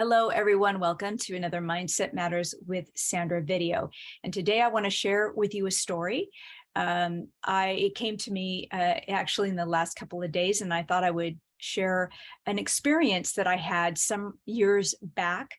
Hello, everyone. Welcome to another Mindset Matters with Sandra video. And today I want to share with you a story. It came to me actually in the last couple of days, and I thought I would share an experience that I had some years back.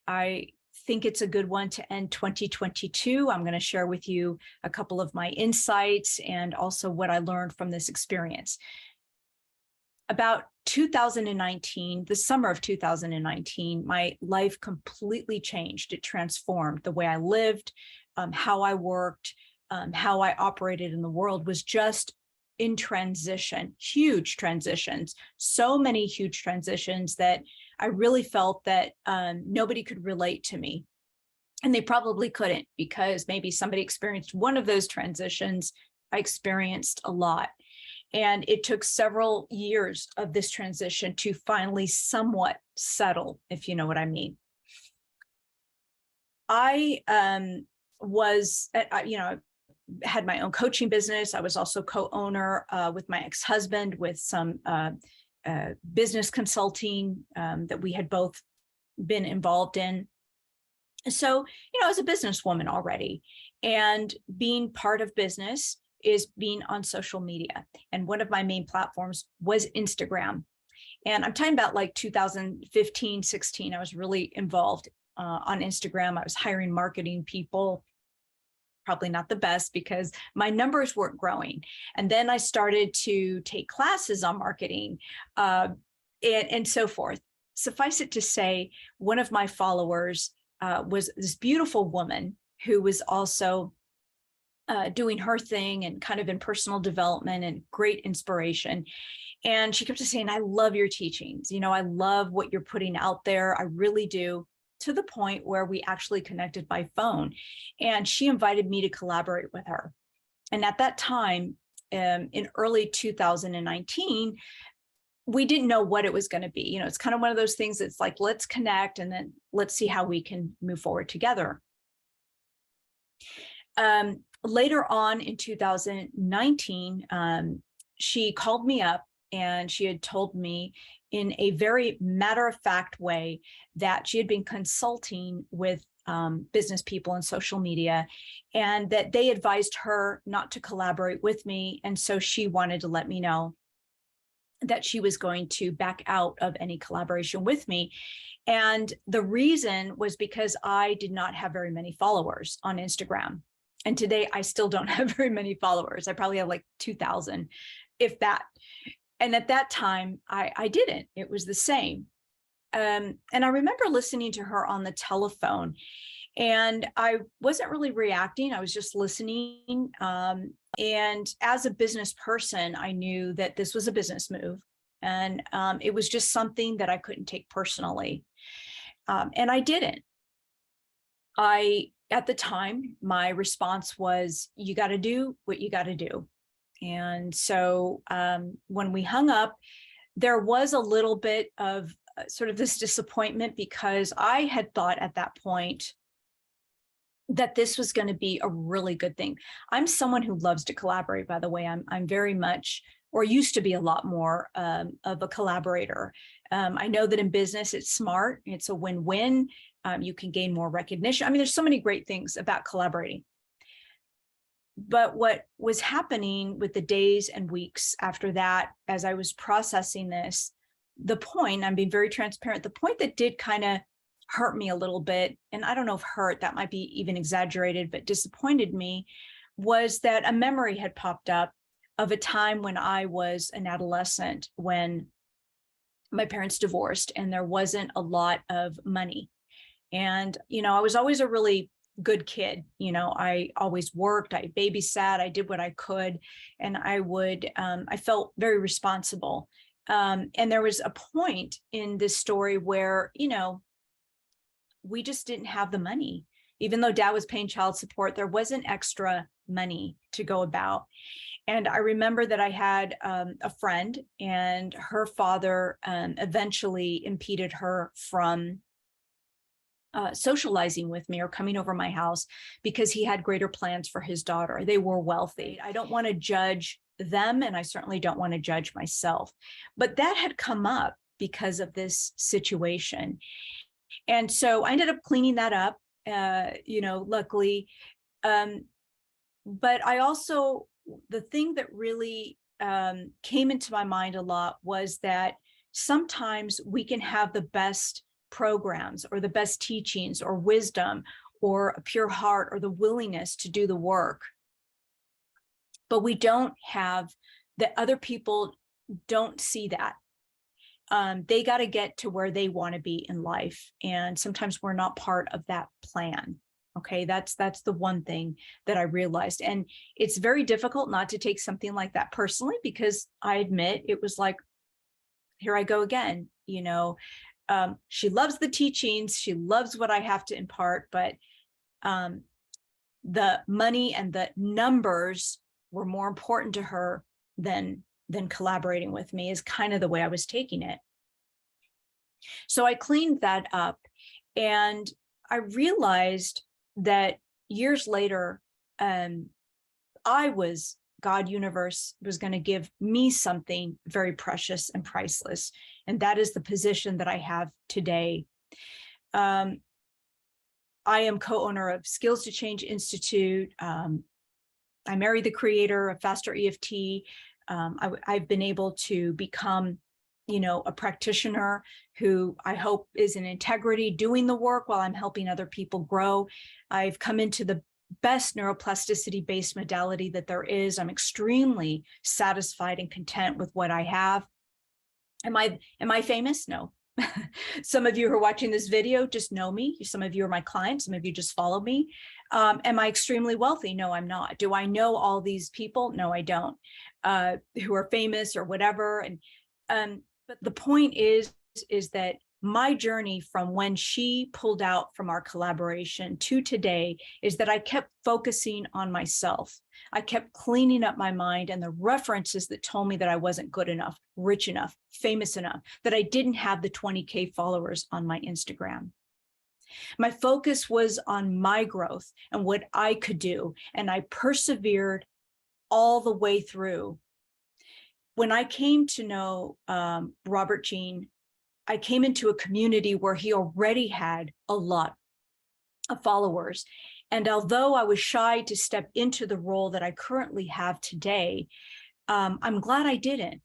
I think it's a good one to end 2022. I'm going to share with you a couple of my insights and also what I learned from this experience. About 2019, the summer of 2019, my life completely changed. It transformed the way I lived, how I worked, how I operated in the world was just in transition, huge transitions, so many huge transitions that I really felt that nobody could relate to me. And they probably couldn't, because maybe somebody experienced one of those transitions. I experienced a lot. And it took several years of this transition to finally somewhat settle, if you know what I mean. I had my own coaching business. I was also co-owner with my ex-husband with some business consulting that we had both been involved in. So, I was a businesswoman already, and being part of business is being on social media. And one of my main platforms was Instagram. And I'm talking about like 2015, 16, I was really involved on Instagram. I was hiring marketing people, probably not the best because my numbers weren't growing. And then I started to take classes on marketing and so forth. Suffice it to say, one of my followers was this beautiful woman who was also doing her thing and kind of in personal development and great inspiration. And she kept saying, I love your teachings. I love what you're putting out there. I really do, to the point where we actually connected by phone. And she invited me to collaborate with her. And at that time, in early 2019, we didn't know what it was going to be. It's kind of one of those things that's like, let's connect and then let's see how we can move forward together. Later on in 2019, she called me up and she had told me in a very matter-of-fact way that she had been consulting with business people and social media, and that they advised her not to collaborate with me. And so she wanted to let me know that she was going to back out of any collaboration with me. And the reason was because I did not have very many followers on Instagram. And today I still don't have very many followers. I probably have like 2,000, if that. And at that time, I didn't. It was the same. And I remember listening to her on the telephone, and I wasn't really reacting. I was just listening. And as a business person, I knew that this was a business move. And it was just something that I couldn't take personally. And I didn't. At the time, my response was, you got to do what you got to do. And so when we hung up, there was a little bit of sort of this disappointment, because I had thought at that point that this was going to be a really good thing. I'm someone who loves to collaborate, by the way. I'm very much, or used to be a lot more of a collaborator. I know that in business, it's smart. It's a win-win. You can gain more recognition. I mean, there's so many great things about collaborating. But what was happening with the days and weeks after that, as I was processing this, the point, I'm being very transparent, the point that did kind of hurt me a little bit, and I don't know if hurt, that might be even exaggerated, but disappointed me, was that a memory had popped up of a time when I was an adolescent, when my parents divorced and there wasn't a lot of money. And, I was always a really good kid. I always worked, I babysat, I did what I could, and I felt very responsible. And there was a point in this story where, we just didn't have the money. Even though dad was paying child support, there wasn't extra money to go about. And I remember that I had a friend, and her father eventually impeded her from socializing with me or coming over my house, because he had greater plans for his daughter. They were wealthy. I don't want to judge them, and I certainly don't want to judge myself. But that had come up because of this situation. And so I ended up cleaning that up, luckily. But I also, the thing that really came into my mind a lot was that sometimes we can have the best programs or the best teachings or wisdom or a pure heart or the willingness to do the work, but we don't have, that other people don't see that. They got to get to where they want to be in life. And sometimes we're not part of that plan. Okay, that's the one thing that I realized. And it's very difficult not to take something like that personally, because I admit it was like, here I go again. She loves the teachings, she loves what I have to impart, but the money and the numbers were more important to her than collaborating with me, is kind of the way I was taking it. So I cleaned that up, and I realized that years later, God universe was going to give me something very precious and priceless. And that is the position that I have today. I am co-owner of Skills to Change Institute. I married the creator of Faster EFT. I've been able to become, a practitioner who I hope is in integrity, doing the work while I'm helping other people grow. I've come into the best neuroplasticity-based modality that there is. I'm extremely satisfied and content with what I have. Am I famous? No. Some of you who are watching this video just know me. Some of you are my clients. Some of you just follow me. Am I extremely wealthy? No, I'm not. Do I know all these people? No, I don't, who are famous or whatever. And but the point is that my journey from when she pulled out from our collaboration to today is that I kept focusing on myself. I kept cleaning up my mind and the references that told me that I wasn't good enough, rich enough, famous enough, that I didn't have the 20K followers on my Instagram. My focus was on my growth and what I could do, and I persevered all the way through. When I came to know Robert Jean, I came into a community where he already had a lot of followers. And although I was shy to step into the role that I currently have today, I'm glad I didn't,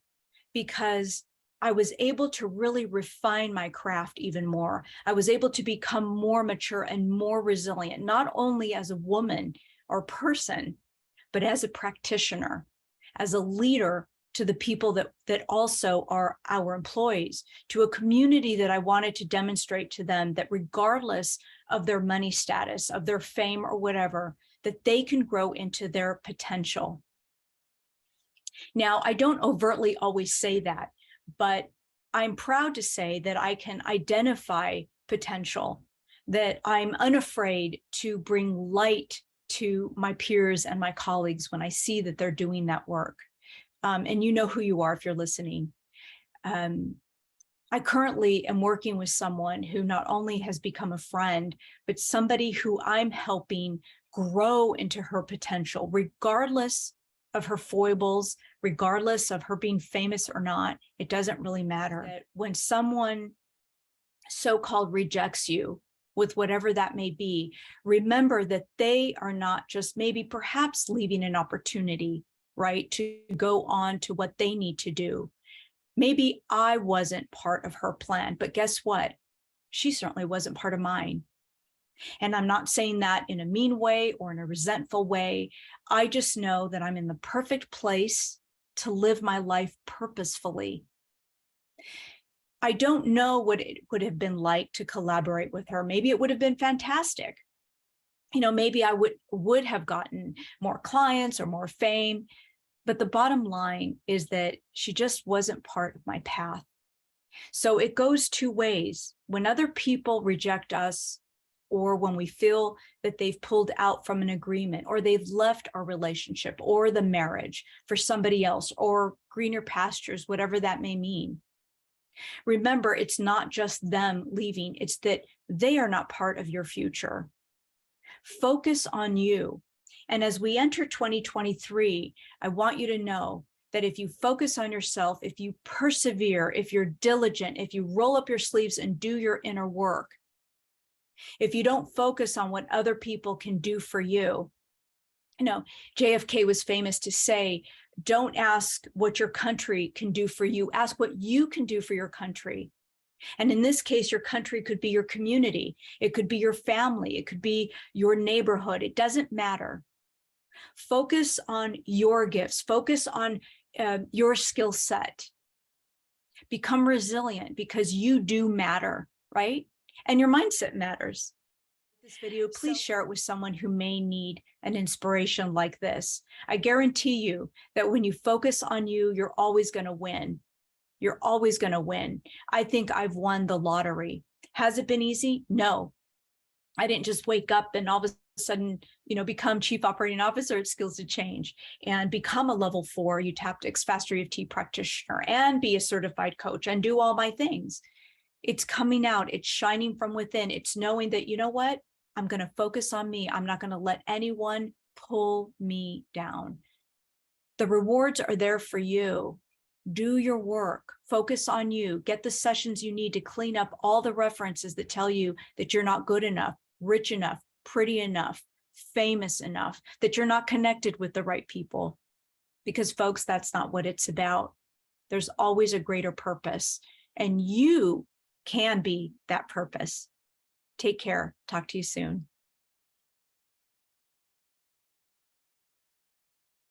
because I was able to really refine my craft even more. I was able to become more mature and more resilient, not only as a woman or person, but as a practitioner, as a leader to the people that also are our employees, to a community that I wanted to demonstrate to them that regardless of their money status, of their fame or whatever, that they can grow into their potential. Now, I don't overtly always say that, but I'm proud to say that I can identify potential, that I'm unafraid to bring light to my peers and my colleagues when I see that they're doing that work. And you know who you are if you're listening. I currently am working with someone who not only has become a friend, but somebody who I'm helping grow into her potential, regardless of her foibles, regardless of her being famous or not. It doesn't really matter. That when someone so-called rejects you, with whatever that may be, remember that they are not just maybe perhaps leaving an opportunity, right, to go on to what they need to do. Maybe I wasn't part of her plan, but guess what? She certainly wasn't part of mine. And I'm not saying that in a mean way or in a resentful way. I just know that I'm in the perfect place to live my life purposefully. I don't know what it would have been like to collaborate with her. Maybe it would have been fantastic. Maybe I would have gotten more clients or more fame. But the bottom line is that she just wasn't part of my path. So it goes two ways. When other people reject us, or when we feel that they've pulled out from an agreement, or they've left our relationship or the marriage for somebody else, or greener pastures, whatever that may mean. Remember, it's not just them leaving, it's that they are not part of your future. Focus on you. And as we enter 2023, I want you to know that if you focus on yourself, if you persevere, if you're diligent, if you roll up your sleeves and do your inner work, If you don't focus on what other people can do for you, JFK was famous to say, don't ask what your country can do for you, ask what you can do for your country. And in this case, your country could be your community. It could be your family. It could be your neighborhood. It doesn't matter. Focus on your gifts. Focus on your skill set. Become resilient because you do matter, right? And your mindset matters. This video, please share it with someone who may need an inspiration like this. I guarantee you that when you focus on you, you're always going to win. You're always going to win. I think I've won the lottery. Has it been easy? No. I didn't just wake up and all of a sudden, become chief operating officer at Skills to Change and become a level 4 UTAPTICS Fast EFT practitioner and be a certified coach and do all my things. It's coming out. It's shining from within. It's knowing that, you know what? I'm going to focus on me. I'm not going to let anyone pull me down. The rewards are there for you. Do your work, focus on you, get the sessions you need to clean up all the references that tell you that you're not good enough, rich enough, pretty enough, famous enough, that you're not connected with the right people. Because folks, that's not what it's about. There's always a greater purpose, and you can be that purpose. Take care. Talk to you soon.